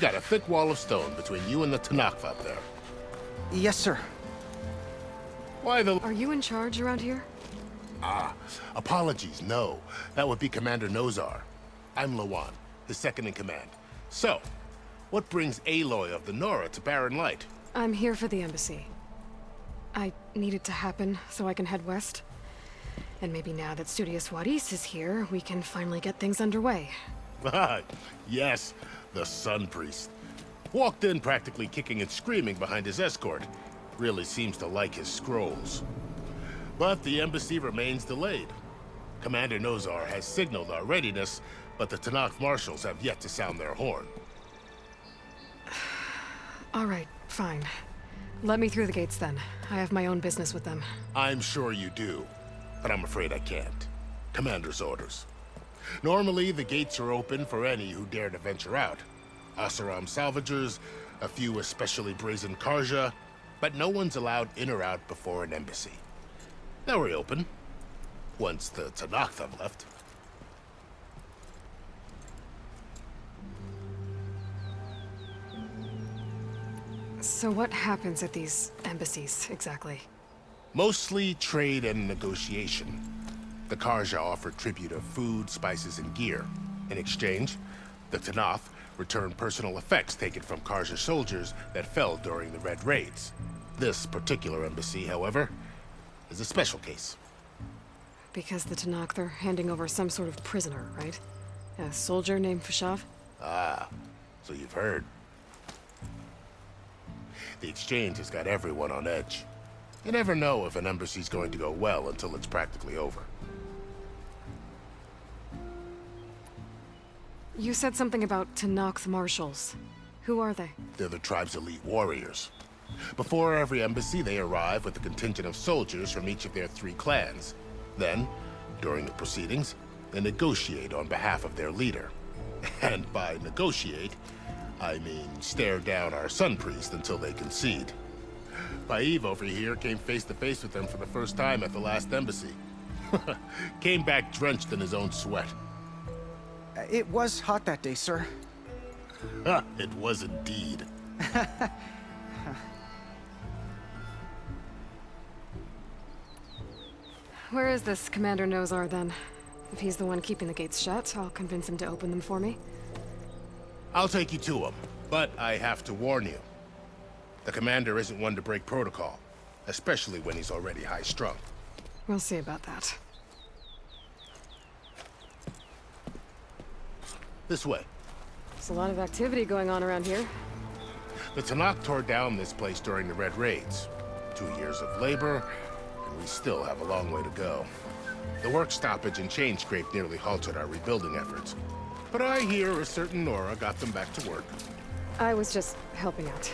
got a thick wall of stone between you and the Tanakh up there. Yes, sir. Why the... Are you in charge around here? Apologies, no. That would be Commander Nozar. I'm Lawan, his second in command. So, what brings Aloy of the Nora to Barren Light? I'm here for the embassy. I need it to happen so I can head west. And maybe now that Studious Wadis is here, we can finally get things underway. Yes, the Sun Priest. Walked in practically kicking and screaming behind his escort. Really seems to like his scrolls. But the embassy remains delayed. Commander Nozar has signaled our readiness, but the Tanakh marshals have yet to sound their horn. All right, fine. Let me through the gates then. I have my own business with them. I'm sure you do, but I'm afraid I can't. Commander's orders. Normally, the gates are open for any who dare to venture out. Asaram salvagers, a few especially brazen Karja, but no one's allowed in or out before an embassy. They'll reopen, once the Tanakh have left. So what happens at these embassies, exactly? Mostly trade and negotiation. The Karja offer tribute of food, spices, and gear. In exchange, the Tanakh return personal effects taken from Karja soldiers that fell during the Red Raids. This particular embassy, however, is a special case. Because the Tanakh, they're handing over some sort of prisoner, right? A soldier named Fashav? Ah, so you've heard. The exchange has got everyone on edge. You never know if an embassy's going to go well until it's practically over. You said something about Tanakh marshals. Who are they? They're the tribe's elite warriors. Before every embassy, they arrive with a contingent of soldiers from each of their 3 clans. Then, during the proceedings, they negotiate on behalf of their leader. And by negotiate, I mean stare down our Sun Priest until they concede. Baev over here came face to face with them for the first time at the last embassy. Came back drenched in his own sweat. It was hot that day, sir. It was indeed. Where is this Commander Nozar, then? If he's the one keeping the gates shut, I'll convince him to open them for me. I'll take you to him, but I have to warn you. The commander isn't one to break protocol, especially when he's already high-strung. We'll see about that. This way. There's a lot of activity going on around here. The Tanakh tore down this place during the Red Raids. 2 years of labor, and we still have a long way to go. The work stoppage and chain scrape nearly halted our rebuilding efforts. But I hear a certain Nora got them back to work. I was just helping out.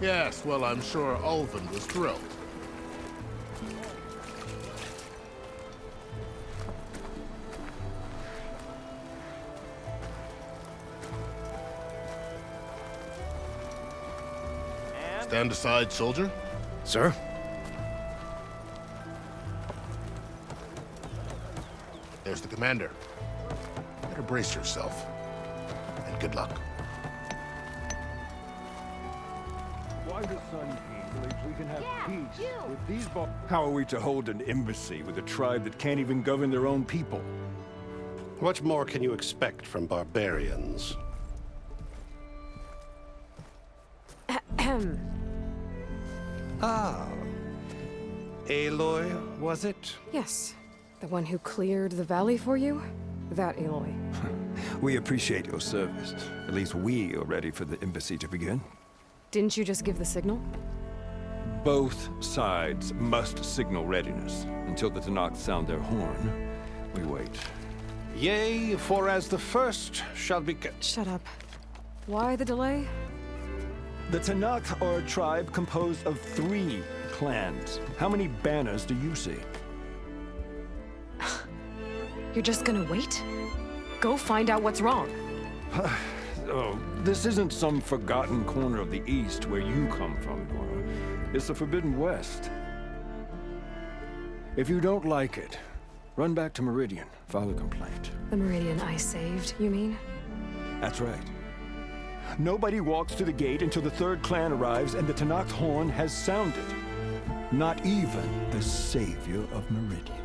Yes, well, I'm sure Ulvin was thrilled. Stand aside, soldier. Sir? There's the commander. Better brace yourself. And good luck. Why the Sun King believes we can have peace with these How are we to hold an embassy with a tribe that can't even govern their own people? What more can you expect from barbarians? Ah. Aloy, was it? Yes. The one who cleared the valley for you? That Aloy. We appreciate your service. At least we are ready for the embassy to begin. Didn't you just give the signal? Both sides must signal readiness. Until the Tanakh sound their horn, we wait. Yea, for as the first shall be... Shut up. Why the delay? The Tanakh are a tribe composed of 3 clans. How many banners do you see? You're just gonna wait? Go find out what's wrong. Oh, this isn't some forgotten corner of the East where you come from, Nora. It's the Forbidden West. If you don't like it, run back to Meridian, file a complaint. The Meridian I saved, you mean? That's right. Nobody walks to the gate until the third clan arrives and the Tanakh horn has sounded. Not even the savior of Meridian.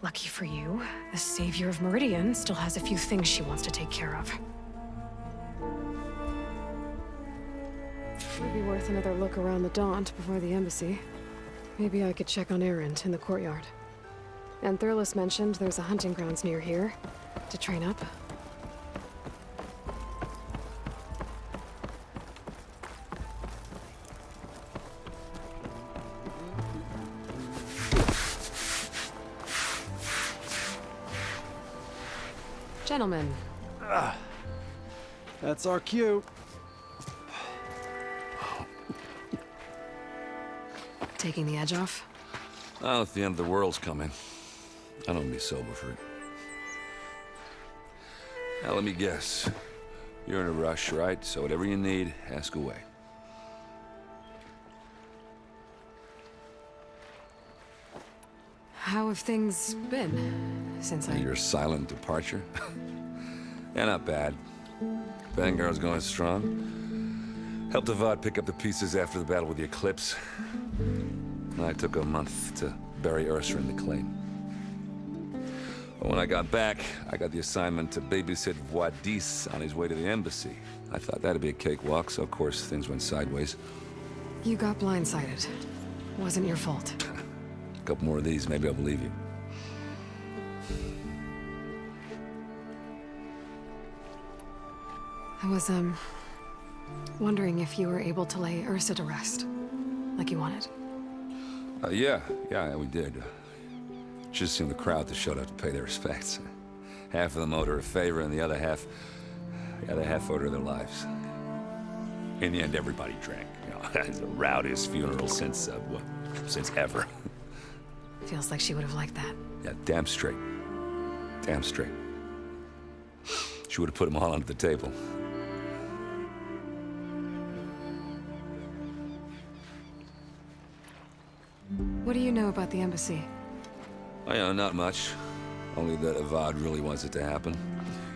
Lucky for you, the savior of Meridian still has a few things she wants to take care of. Would be worth another look around the Daunt before the embassy. Maybe I could check on Erend in the courtyard. And Thurles mentioned there's a hunting grounds near here to train up. Gentlemen. That's our cue. Taking the edge off? Well, if the end of the world's coming, I don't be sober for it. Now, let me guess. You're in a rush, right? So whatever you need, ask away. How have things been since I... Your silent departure? Yeah, not bad. Vanguard's going strong. Helped Avad pick up the pieces after the battle with the Eclipse. I took a month to bury Ursa in the claim. But when I got back, I got the assignment to babysit Wadis on his way to the embassy. I thought that'd be a cakewalk, so of course things went sideways. You got blindsided. Wasn't your fault. A couple more of these, maybe I'll believe you. I was, wondering if you were able to lay Ursa to rest, like you wanted. Yeah, we did. Just seemed the crowd that showed up to pay their respects. Half of them owed her a favor, and the other half owed her their lives. In the end, everybody drank. You know, it's the rowdiest funeral since ever. Feels like she would have liked that. Yeah, damn straight. Damn straight. She would have put them all under the table. What do you know about the embassy? Oh, yeah, not much. Only that Avad really wants it to happen.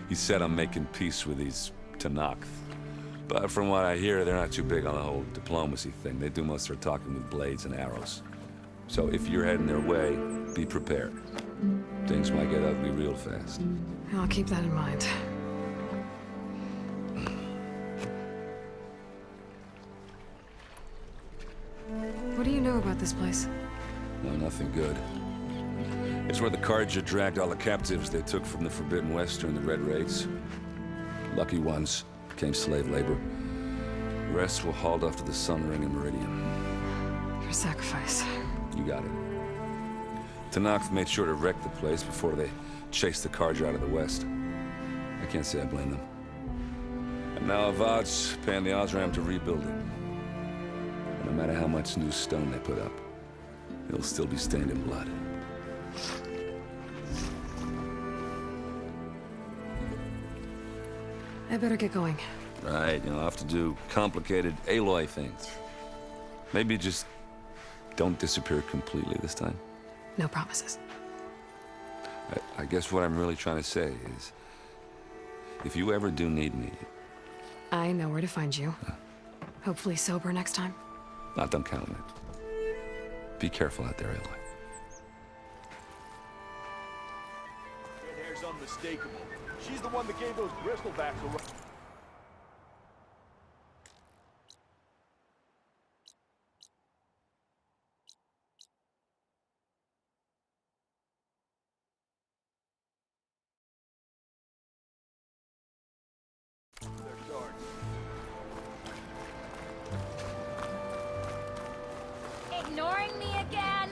He said I'm making peace with these Tanakh. But from what I hear, they're not too big on the whole diplomacy thing. They do most of their talking with blades and arrows. So if you're heading their way, be prepared. Things might get ugly real fast. I'll keep that in mind. What do you know about this place? No, nothing good. It's where the Carja dragged all the captives they took from the Forbidden West during the Red Raids. Lucky ones became slave labor. The rest were hauled off to the Sun Ring and Meridian. Your sacrifice. You got it. Tanakh made sure to wreck the place before they chased the Carja out of the West. I can't say I blame them. And now Avad's paying the Osram to rebuild it. And no matter how much new stone they put up, it'll still be stained in blood. I better get going. Right, I'll have to do complicated Aloy things. Maybe just don't disappear completely this time. No promises. I guess what I'm really trying to say is, if you ever do need me... I know where to find you. Hopefully sober next time. Don't count on it. Be careful out there, Aloy. Red hair's unmistakable. She's the one that gave those bristlebacks a run. Ignoring me again?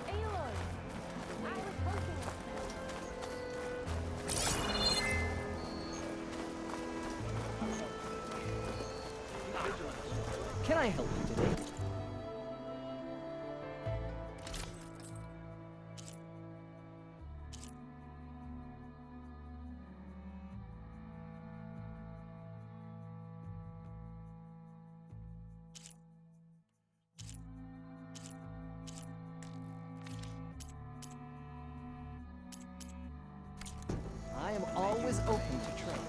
Aloy, I was working on Can I help you today? is open to trade.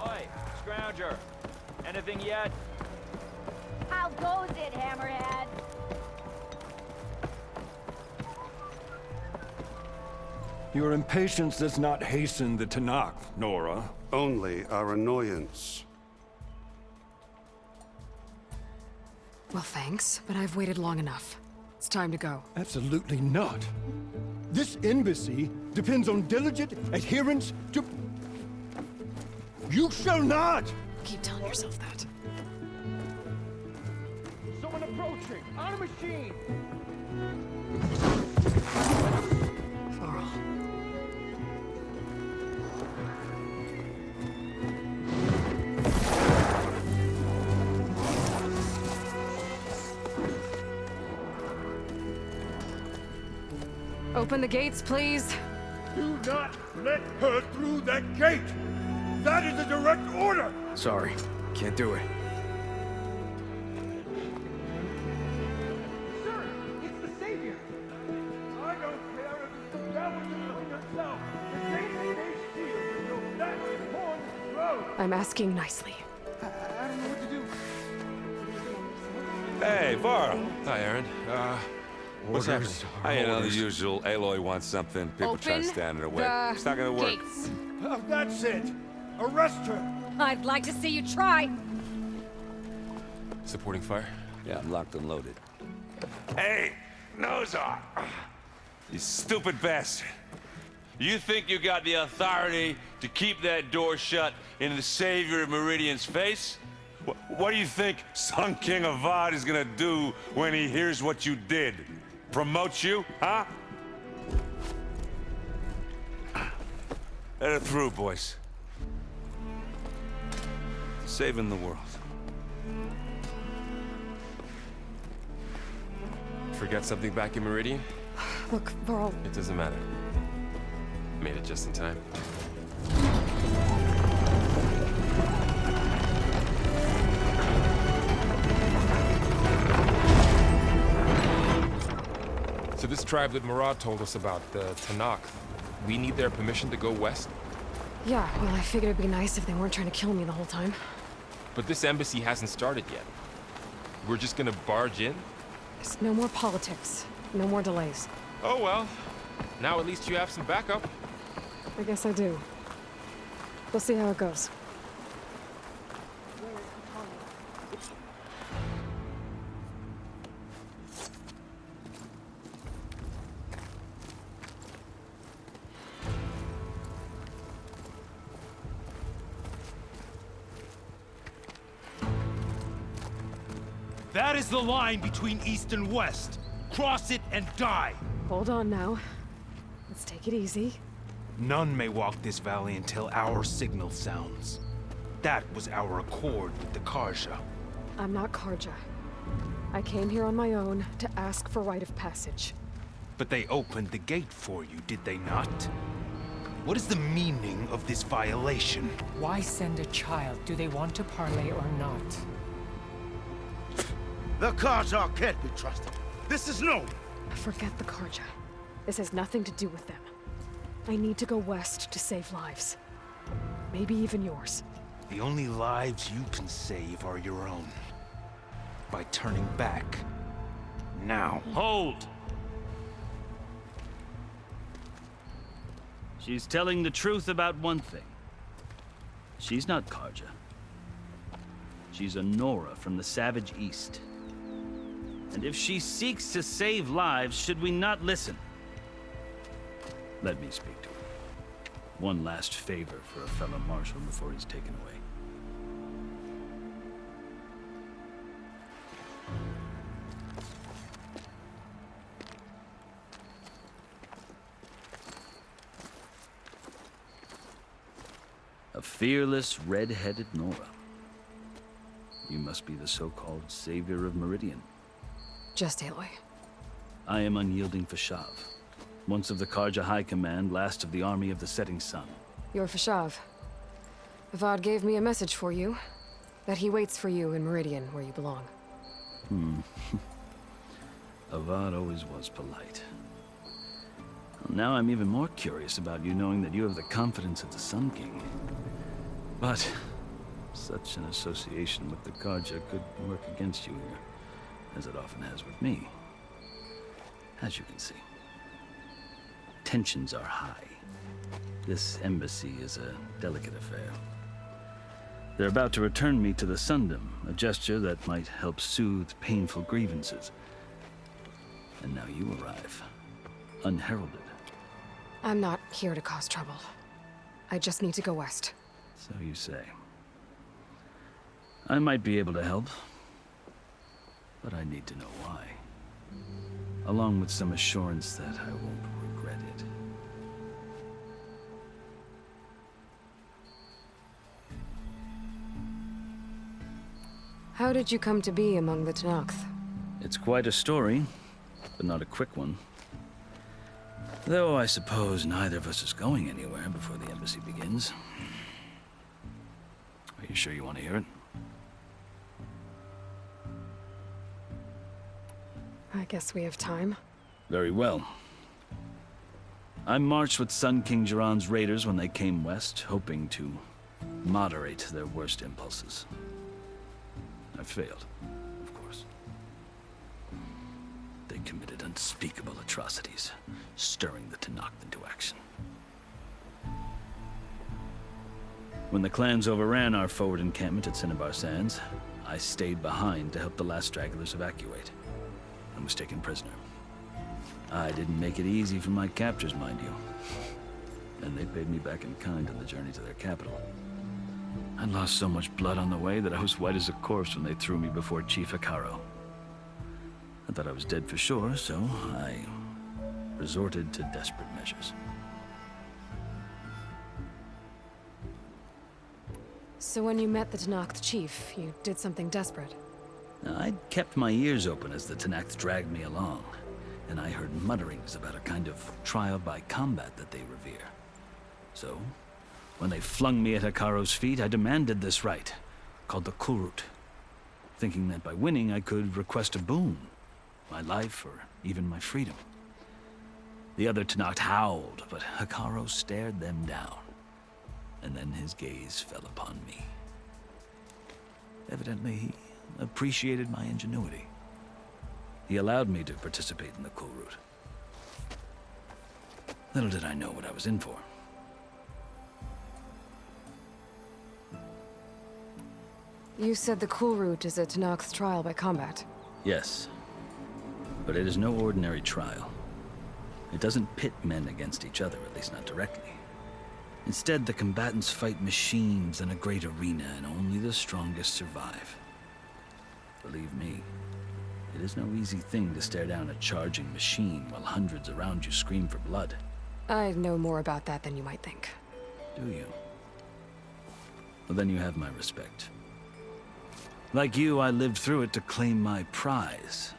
Oi, Scrounger. Anything yet? How goes it, Hammerhead? Your impatience does not hasten the Tanakh, Nora. Only our annoyance. Well, thanks, but I've waited long enough. It's time to go. Absolutely not. This embassy depends on diligent adherence to... You shall not! Keep telling yourself that. Someone approaching! On a machine! Varl. Open the gates, please. Do not let her through that gate! That is a direct order! Sorry, can't do it. Sir, it's the Savior! I don't care if it's the devil yourself! The gate stays sealed until that horn blows! I'm asking nicely. I don't know what to do. Hey, Varl. Hi, Aaron. What's happening? You know, the usual. Aloy wants something. People try to Open stand in her way. the It's not gonna work. gates. That's it! Arrest her! I'd like to see you try. Supporting fire? Yeah, I'm locked and loaded. Hey, Nozar! You stupid bastard. You think you got the authority to keep that door shut in the Savior of Meridian's face? What do you think Sun King Avad is gonna do when he hears what you did? Promote you, huh? Let her through, boys. Saving the world. Forget something back in Meridian? Look, Varl, It doesn't matter. Made it just in time. So this tribe that Murad told us about, the Tanakh, we need their permission to go west? yeah, well, I figured it'd be nice if they weren't trying to kill me the whole time. But this embassy hasn't started yet. We're just gonna barge in? There's no more politics. No more delays. Oh well. Now at least you have some backup. I guess I do. We'll see how it goes. That is the line between East and West. Cross it and die. Hold on now. Let's take it easy. None may walk this valley until our signal sounds. That was our accord with the Karja. I'm not Karja. I came here on my own to ask for rite of passage. But they opened the gate for you, did they not? What is the meaning of this violation? Why send a child? Do they want to parley or not? The Karja can't be trusted. This is known. Forget the Karja. This has nothing to do with them. I need to go west to save lives. Maybe even yours. The only lives you can save are your own. By turning back. Now. Hold! She's telling the truth about one thing. She's not Karja. She's a Nora from the Savage East. And if she seeks to save lives, should we not listen? Let me speak to her. One last favor for a fellow marshal before he's taken away. A fearless, red-headed Nora. You must be the so-called savior of Meridian. Just Aloy. I am unyielding Fashav, once of the Karja High Command, last of the army of the Setting Sun. You're Fashav. Avad gave me a message for you. That he waits for you in Meridian, where you belong. Avad always was polite. Well, now I'm even more curious about you knowing that you have the confidence of the Sun King. But such an association with the Karja could work against you here, as it often has with me. As you can see, tensions are high. This embassy is a delicate affair. They're about to return me to the Sundom, a gesture that might help soothe painful grievances. And now you arrive, unheralded. I'm not here to cause trouble. I just need to go west. So you say. I might be able to help, but I need to know why. Along with some assurance that I won't regret it. How did you come to be among the Tenakth? It's quite a story, but not a quick one. Though I suppose neither of us is going anywhere before the embassy begins. Are you sure you want to hear it? I guess we have time. Very well. I marched with Sun King Jiran's raiders when they came west, hoping to moderate their worst impulses. I failed, of course. They committed unspeakable atrocities, stirring the Tenakth into action. When the clans overran our forward encampment at Cinnabar Sands, I stayed behind to help the last stragglers evacuate. I was taken prisoner. I didn't make it easy for my captors, mind you. And they paid me back in kind on the journey to their capital. I lost so much blood on the way that I was white as a corpse when they threw me before Chief Hikaru. I thought I was dead for sure, so I resorted to desperate measures. So when you met the Tenakth chief, you did something desperate? I'd kept my ears open as the Tenakth dragged me along, and I heard mutterings about a kind of trial by combat that they revere. So, when they flung me at Hikaru's feet, I demanded this right, called the Kulrut, thinking that by winning I could request a boon, my life or even my freedom. The other Tenakth howled, but Hikaru stared them down, and then his gaze fell upon me. Evidently, he appreciated my ingenuity. He allowed me to participate in the Kulrut. Little did I know what I was in for. You said the Kulrut is a Tenakth trial by combat. Yes, but it is no ordinary trial. It doesn't pit men against each other, at least not directly. Instead, the combatants fight machines in a great arena, and only the strongest survive. Believe me, it is no easy thing to stare down a charging machine while hundreds around you scream for blood. I know more about that than you might think. Do you? Well, then you have my respect. Like you, I lived through it to claim my prize.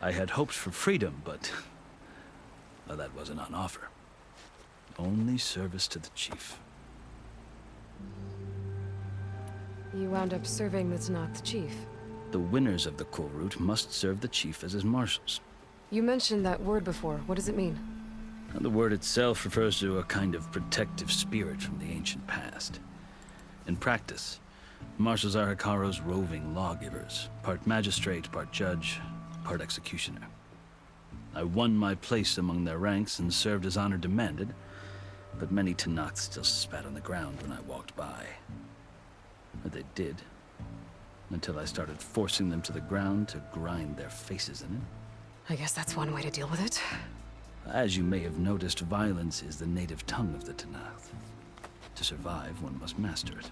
I had hoped for freedom, but well, that wasn't on offer. Only service to the chief. You wound up serving the Tenakth chief. The winners of the Kulrut must serve the chief as his marshals. You mentioned that word before. What does it mean? And the word itself refers to a kind of protective spirit from the ancient past. In practice, marshals are Hikaru's roving lawgivers, part magistrate, part judge, part executioner. I won my place among their ranks and served as honor demanded, but many Tenakth still spat on the ground when I walked by. But they did, until I started forcing them to the ground to grind their faces in it. I guess that's one way to deal with it. As you may have noticed, violence is the native tongue of the Tenakth. To survive, one must master it.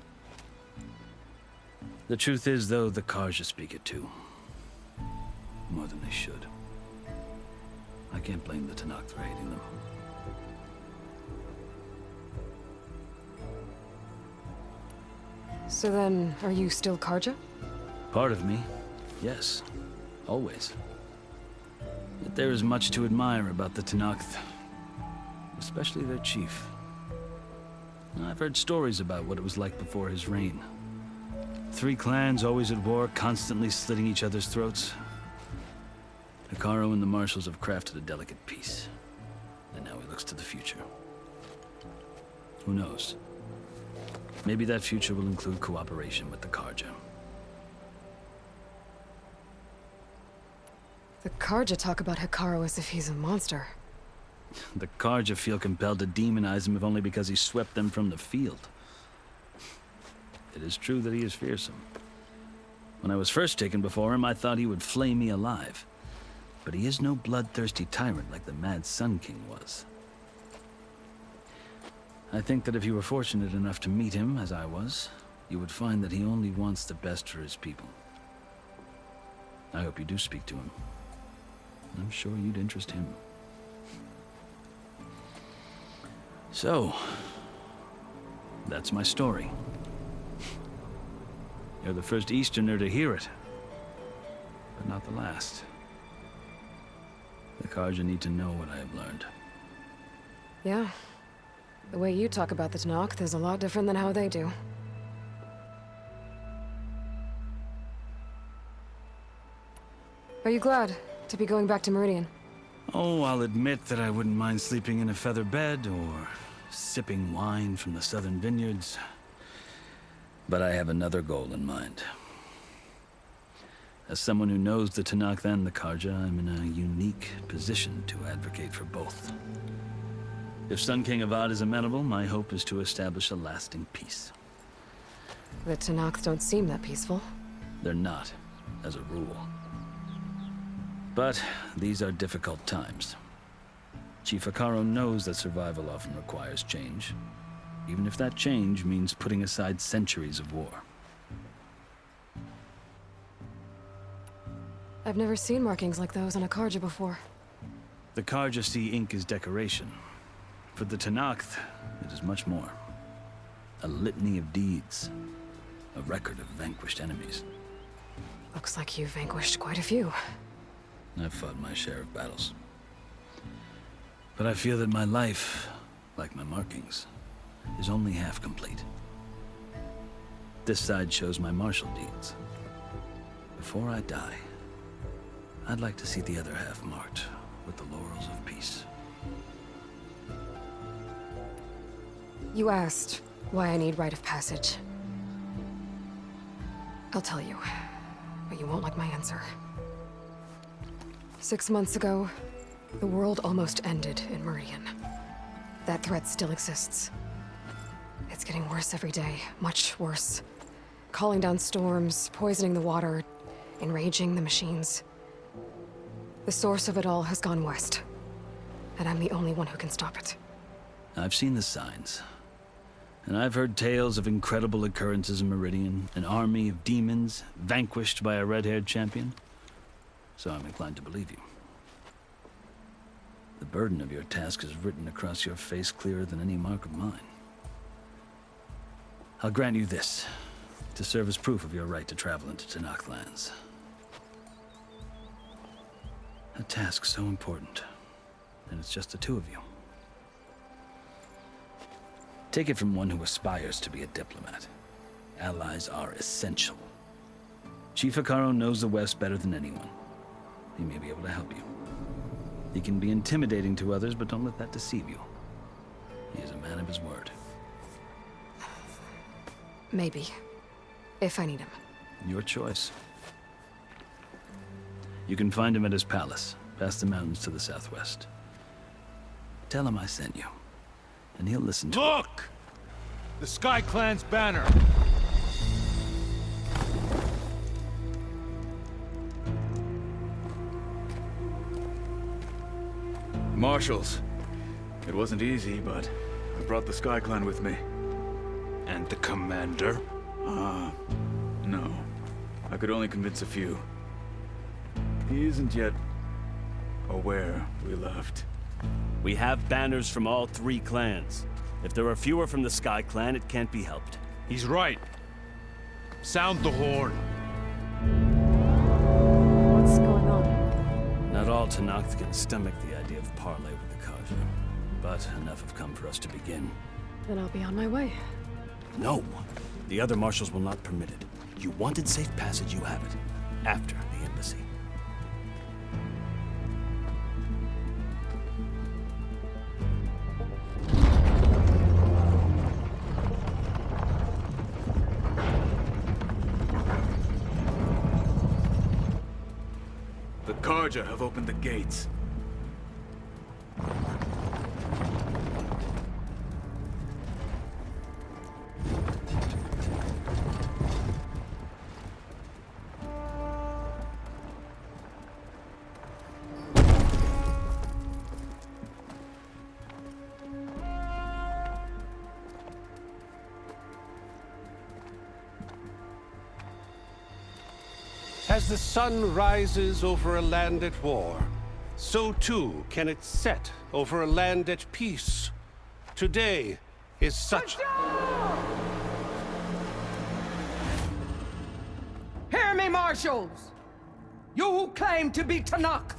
The truth is, though, the Karja speak it too. More than they should. I can't blame the Tenakth for hating them. So then, are you still Karja? Part of me, yes. Always. Yet there is much to admire about the Tenakth. Especially their chief. I've heard stories about what it was like before his reign. 3 clans always at war, constantly slitting each other's throats. Hekarro and the Marshals have crafted a delicate peace. And now he looks to the future. Who knows? Maybe that future will include cooperation with the Karja. The Karja talk about Hekarro as if he's a monster. The Karja feel compelled to demonize him if only because he swept them from the field. It is true that he is fearsome. When I was first taken before him, I thought he would flay me alive. But he is no bloodthirsty tyrant like the Mad Sun King was. I think that if you were fortunate enough to meet him, as I was, you would find that he only wants the best for his people. I hope you do speak to him. I'm sure you'd interest him. So, that's my story. You're the first Easterner to hear it, but not the last. The Karja need to know what I have learned. Yeah. The way you talk about the Tenakth is a lot different than how they do. Are you glad to be going back to Meridian? Oh, I'll admit that I wouldn't mind sleeping in a feather bed or sipping wine from the southern vineyards. But I have another goal in mind. As someone who knows the Tenakth and the Karja, I'm in a unique position to advocate for both. If Sun King Avad is amenable, my hope is to establish a lasting peace. The Tenakth don't seem that peaceful. They're not, as a rule. But these are difficult times. Chief Hekarro knows that survival often requires change, even if that change means putting aside centuries of war. I've never seen markings like those on a Karja before. The Karja see ink as decoration. For the Tenakth, it is much more. A litany of deeds. A record of vanquished enemies. Looks like you've vanquished quite a few. I've fought my share of battles. But I feel that my life, like my markings, is only half complete. This side shows my martial deeds. Before I die, I'd like to see the other half marked with the laurels of peace. You asked why I need rite of passage. I'll tell you, but you won't like my answer. 6 months ago, the world almost ended in Meridian. That threat still exists. It's getting worse every day, much worse. Calling down storms, poisoning the water, enraging the machines. The source of it all has gone west, and I'm the only one who can stop it. I've seen the signs. And I've heard tales of incredible occurrences in Meridian, an army of demons vanquished by a red-haired champion. So I'm inclined to believe you. The burden of your task is written across your face clearer than any mark of mine. I'll grant you this, to serve as proof of your right to travel into Tenakth lands. A task so important, and it's just the two of you. Take it from one who aspires to be a diplomat. Allies are essential. Chief Hekarro knows the West better than anyone. He may be able to help you. He can be intimidating to others, but don't let that deceive you. He is a man of his word. Maybe. If I need him. Your choice. You can find him at his palace, past the mountains to the southwest. Tell him I sent you, and he'll listen to Look! The Sky Clan's banner! Marshals. It wasn't easy, but I brought the Sky Clan with me. And the commander? No. I could only convince a few. He isn't yet aware we left. We have banners from all 3 clans. If there are fewer from the Sky Clan, it can't be helped. He's right. Sound the horn. What's going on? Not all Tanakh can stomach the idea of parley with the Karja, but enough have come for us to begin. Then I'll be on my way. No! The other marshals will not permit it. You wanted safe passage, you have it. After the embassy. The Karja have opened the gates. As the sun rises over a land at war, so too can it set over a land at peace. Today is such... Hear me, marshals! You who claim to be Tanakh!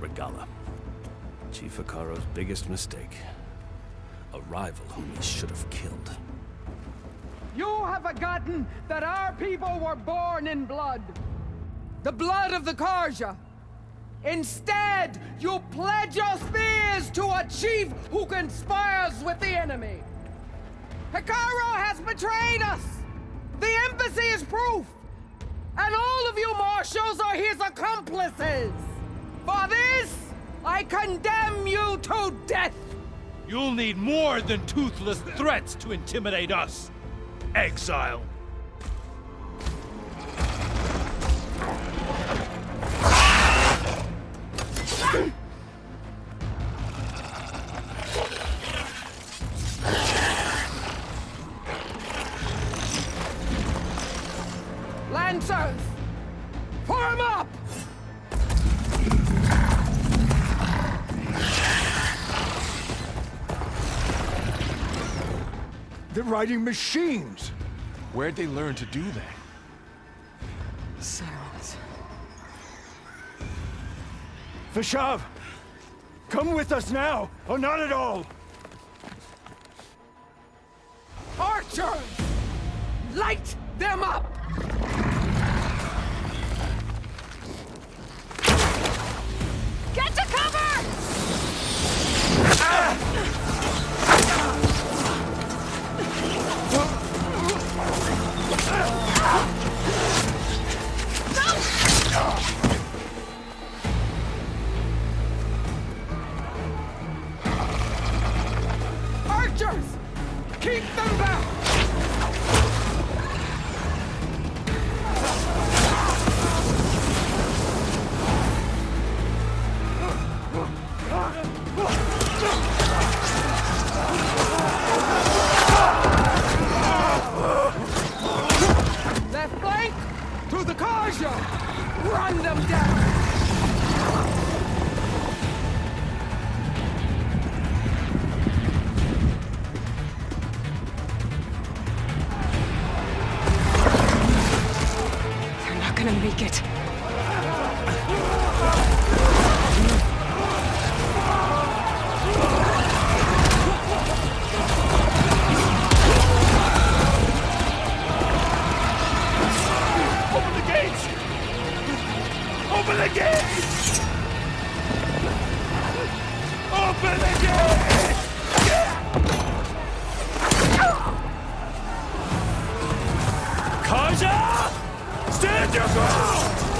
Regala. Chief Hikaro's biggest mistake. A rival whom he should have killed. You have forgotten that our people were born in blood. The blood of the Karja. Instead, you pledge your spears to a chief who conspires with the enemy. Hikaro has betrayed us! The embassy is proof! And all of you marshals are his accomplices! For this, I condemn you to death! You'll need more than toothless threats to intimidate us. Exile. Lancers! Form up! They're riding machines! Where'd they learn to do that? Silence. Vashav! Come with us now, or not at all! Archers! Light them up! Get to cover! Archers! Keep them back! Left flank! To the Karja! Run them down! They're not gonna make it. Open the gates! Open the gates! Open the gates! Karja! Stand your ground!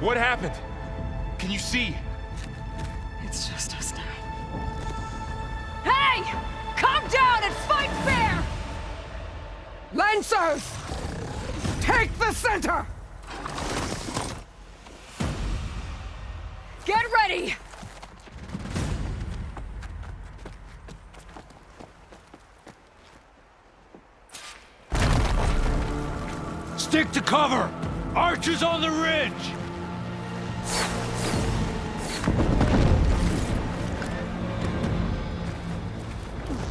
What happened? Can you see? It's just us now. Hey! Calm down and fight fair! Lancers! Take the center! Get ready! Stick to cover! Archers on the ridge!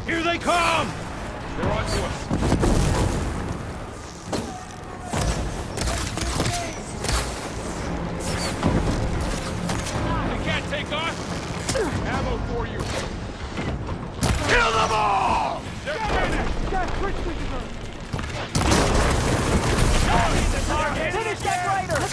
Here they come! They're on to us. They can't take us. Ammo for you. Kill them all! They're finished. Finish that raider!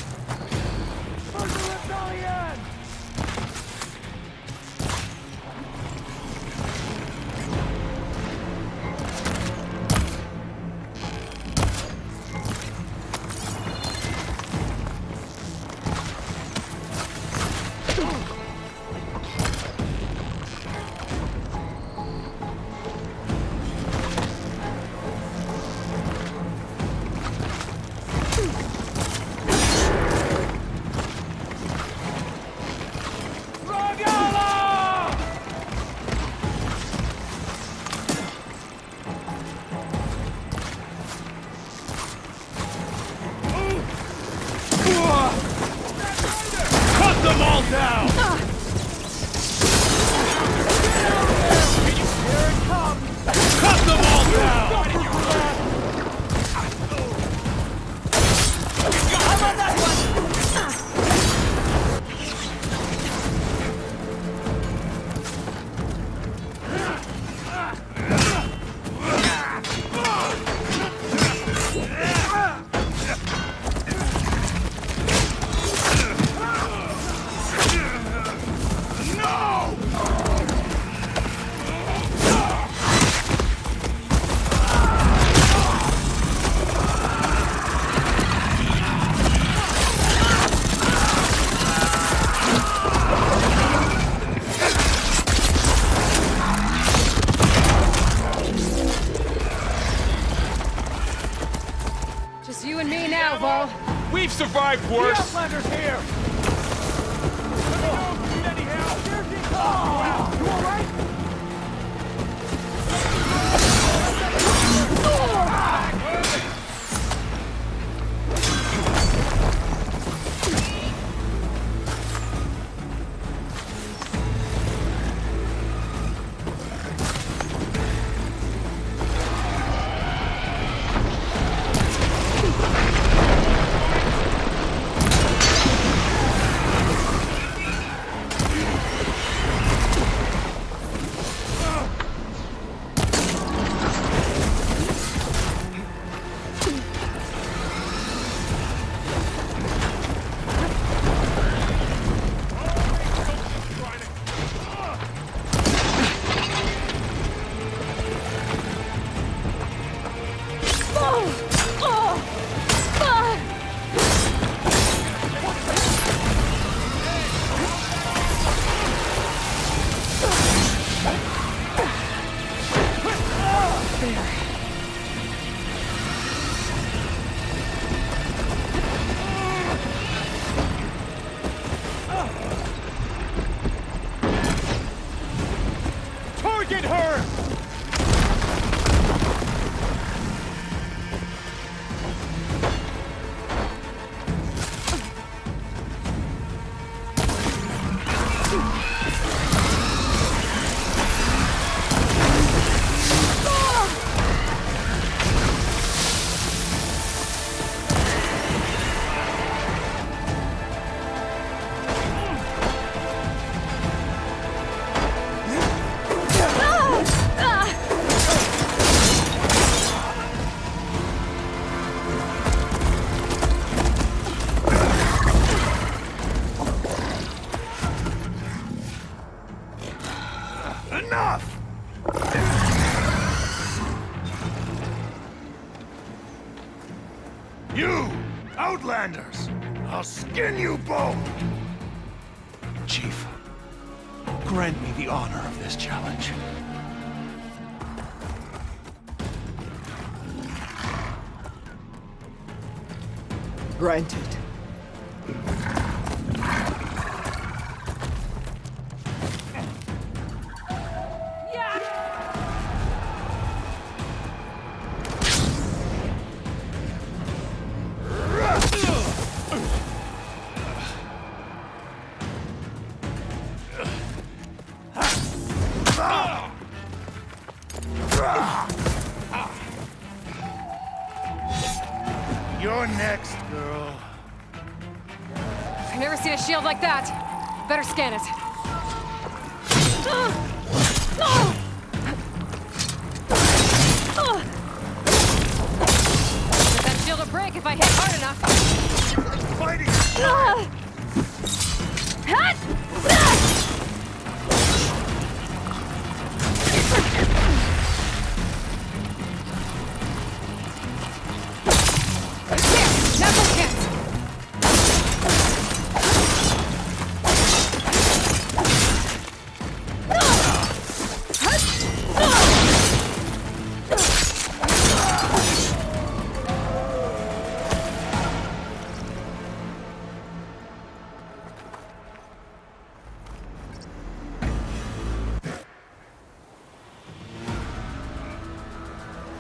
Cut them all down! Cut them all down! How about that one? Just you and me now, Vol. We've survived worse. Outlander's here! Need any help? You alright? Target her! Enough! You! Outlanders! I'll skin you both! Chief, grant me the honor of this challenge. Granted. You're next, girl. I've never seen a shield like that. Better scan it. But that shield will break if I hit hard enough. Fighting!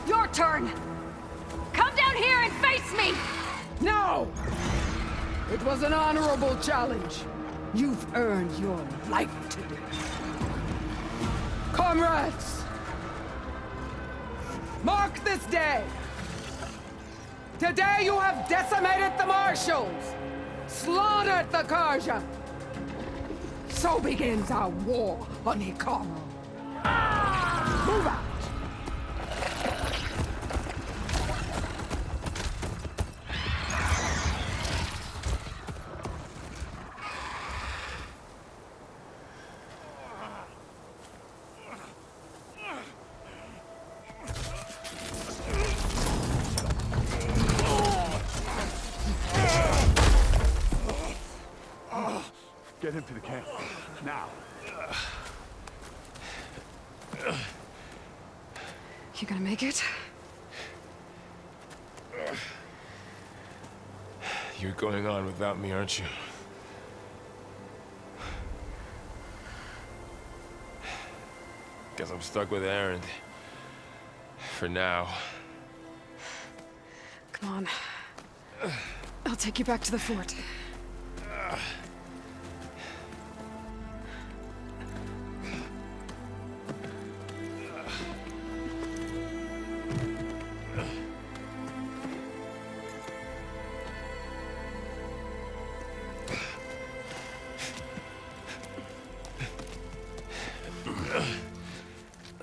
Your turn! Come down here and face me! No! It was an honorable challenge. You've earned your life today. Comrades! Mark this day! Today you have decimated the Marshals! Slaughtered the Karja! So begins our war on Hikaru. Move out! Get him to the camp. Now. You gonna make it? You're going on without me, aren't you? Guess I'm stuck with Aaron. For now. Come on. I'll take you back to the fort.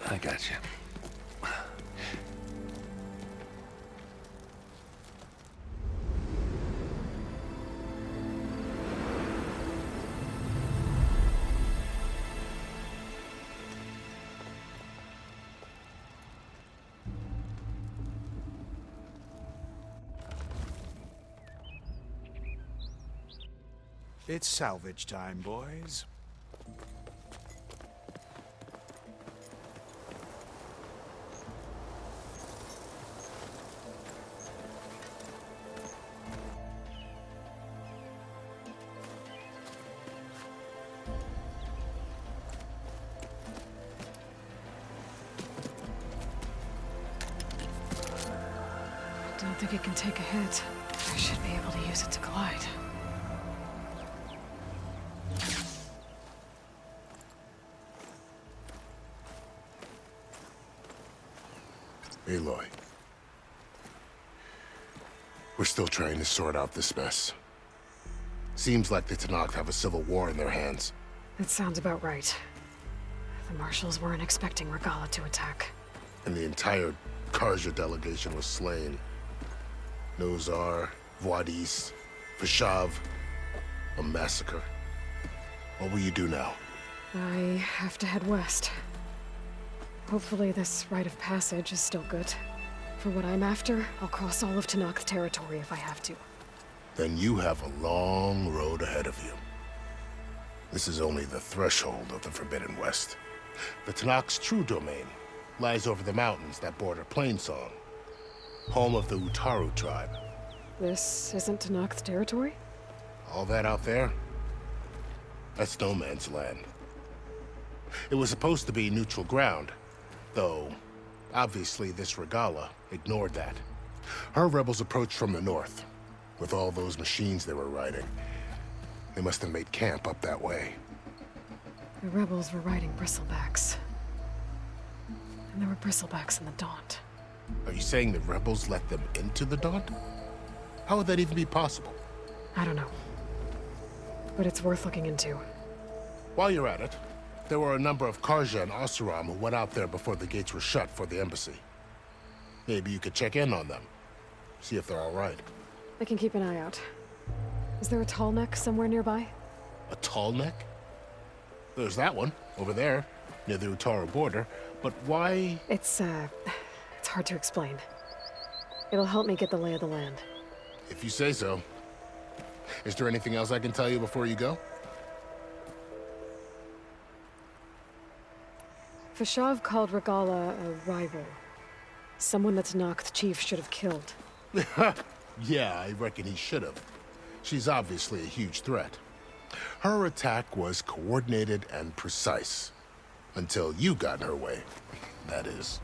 I got you. It's salvage time, boys. I don't think it can take a hit. I should be able to use it to glide. Aloy. We're still trying to sort out this mess. Seems like the Tanakh have a civil war in their hands. That sounds about right. The Marshals weren't expecting Regala to attack. And the entire Karja delegation was slain. Nozar, Voidis, Vashav. A massacre. What will you do now? I have to head west. Hopefully this rite of passage is still good. For what I'm after, I'll cross all of Tanakh territory if I have to. then you have a long road ahead of you. This is only the threshold of the Forbidden West. The Tanakh's true domain lies over the mountains that border Plainsong, home of the Utaru tribe. This isn't Tanakh's territory? All that out there? That's no man's land. It was supposed to be neutral ground, though obviously this Regala ignored that. Her rebels approached from the north, with all those machines they were riding. They must have made camp up that way. The rebels were riding bristlebacks. And there were bristlebacks in the Daunt. Are you saying the rebels let them into the Daunt? How would that even be possible? I don't know. But it's worth looking into. While you're at it, there were a number of Karja and Oseram who went out there before the gates were shut for the embassy. Maybe you could check in on them. See if they're all right. I can keep an eye out. Is there a tall neck somewhere nearby? A tall neck? There's that one, over there, near the Utaru border. But why? It's hard to explain. It'll help me get the lay of the land. If you say so. Is there anything else I can tell you before you go? Fashav called Regala a rival. Someone that Tanakh chief should have killed. Yeah, I reckon he should have. She's obviously a huge threat. Her attack was coordinated and precise. Until you got in her way, that is.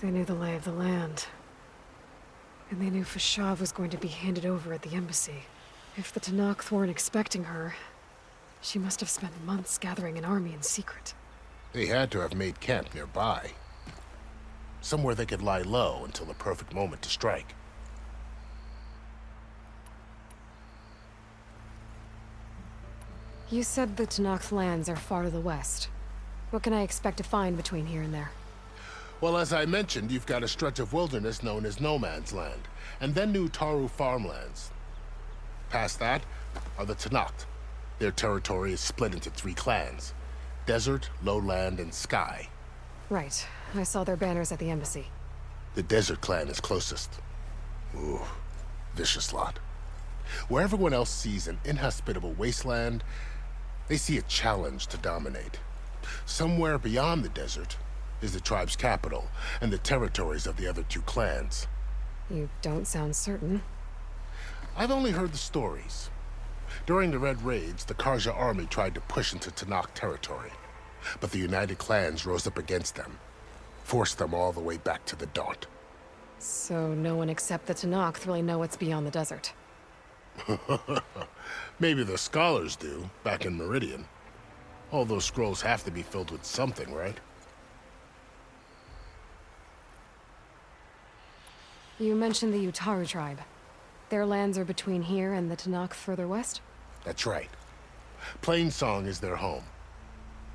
They knew the lay of the land. And they knew Fashav was going to be handed over at the embassy. If the Tanakh weren't expecting her, she must have spent months gathering an army in secret. They had to have made camp nearby. Somewhere they could lie low until the perfect moment to strike. You said the Tanakh lands are far to the west. What can I expect to find between here and there? Well, as I mentioned, you've got a stretch of wilderness known as No Man's Land, and then New Taru farmlands. Past that are the Tanakh. Their territory is split into 3 clans: Desert, Lowland, and Sky. Right. I saw their banners at the embassy. The Desert clan is closest. Ooh, vicious lot. Where everyone else sees an inhospitable wasteland, they see a challenge to dominate. Somewhere beyond the desert is the tribe's capital and the territories of the other 2 clans. You don't sound certain. I've only heard the stories. During the Red Raids, the Karja army tried to push into Tanakh territory, but the United Clans rose up against them, forced them all the way back to the Daunt. So no one except the Tanakh really know what's beyond the desert. Maybe the scholars do, back in Meridian. All those scrolls have to be filled with something, right? You mentioned the Utaru tribe. Their lands are between here and the Tanakh further west? That's right. Plainsong is their home.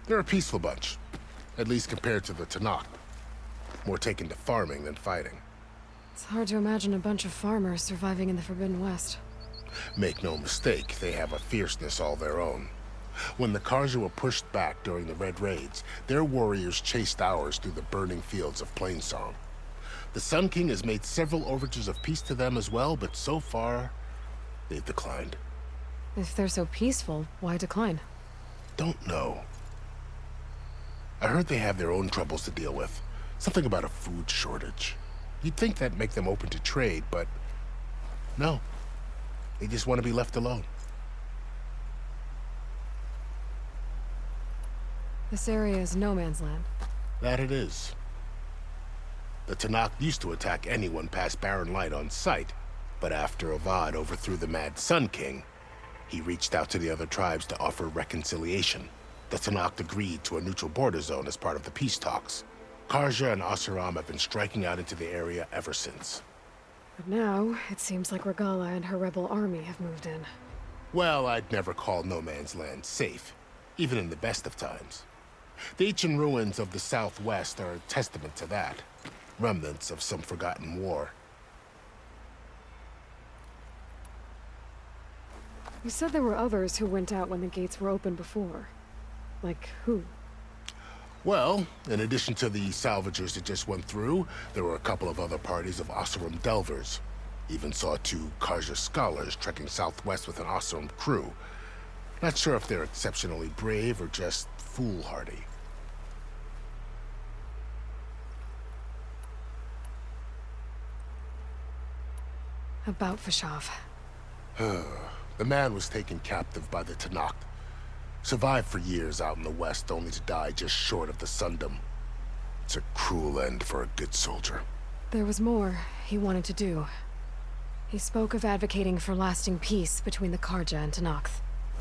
They're a peaceful bunch, at least compared to the Tanakh. More taken to farming than fighting. It's hard to imagine a bunch of farmers surviving in the Forbidden West. Make no mistake, they have a fierceness all their own. When the Karja were pushed back during the Red Raids, their warriors chased ours through the burning fields of Plainsong. The Sun King has made several overtures of peace to them as well, but so far, they've declined. If they're so peaceful, why decline? Don't know. I heard they have their own troubles to deal with. Something about a food shortage. You'd think that'd make them open to trade, but no. They just want to be left alone. This area is no man's land. That it is. The Tanakh used to attack anyone past Barren Light on sight, but after Avad overthrew the Mad Sun King, he reached out to the other tribes to offer reconciliation. The Tanakh agreed to a neutral border zone as part of the peace talks. Karja and Oseram have been striking out into the area ever since. But now, it seems like Regala and her rebel army have moved in. Well, I'd never call No Man's Land safe, even in the best of times. The ancient ruins of the Southwest are a testament to that. Remnants of some forgotten war. You said there were others who went out when the gates were open before. Like who? Well, in addition to the salvagers that just went through, there were a couple of other parties of Oseram Delvers. Even saw 2 Karja scholars trekking southwest with an awesome crew. Not sure if they're exceptionally brave or just foolhardy. About Fashav. The man was taken captive by the Tanakh. Survived for years out in the west, only to die just short of the Sundom. It's a cruel end for a good soldier. There was more he wanted to do. He spoke of advocating for lasting peace between the Karja and Tanakh.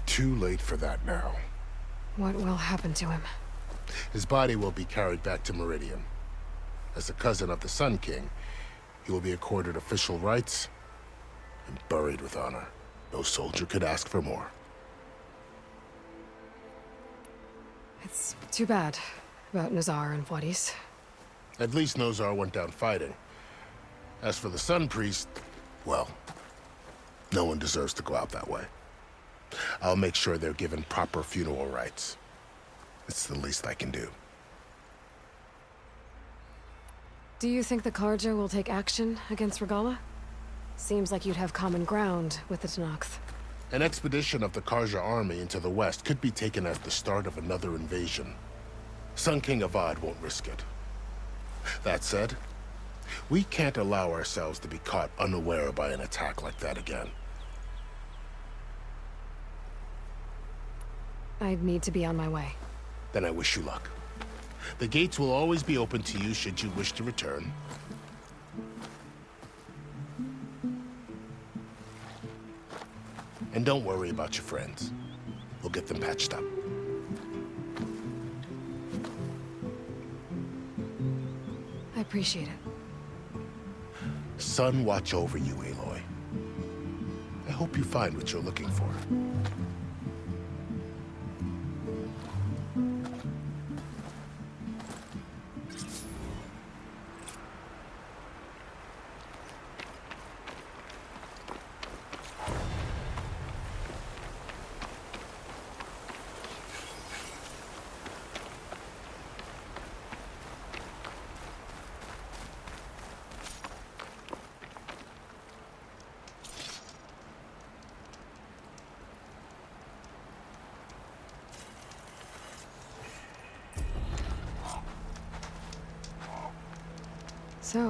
Too late for that now. What will happen to him? His body will be carried back to Meridian. As a cousin of the Sun King, he will be accorded official rights and buried with honor. No soldier could ask for more. It's too bad about Nazar and Wadis. At least Nozar went down fighting. As for the Sun Priest, well, no one deserves to go out that way. I'll make sure they're given proper funeral rites. It's the least I can do. Do you think the Karja will take action against Regala? Seems like you'd have common ground with the Tanakh. An expedition of the Karja army into the west could be taken as the start of another invasion. Sun King Avad won't risk it. That said, we can't allow ourselves to be caught unaware by an attack like that again. I'd need to be on my way. Then I wish you luck. The gates will always be open to you should you wish to return. And don't worry about your friends. We'll get them patched up. I appreciate it. Sun watch over you, Aloy. I hope you find what you're looking for. So,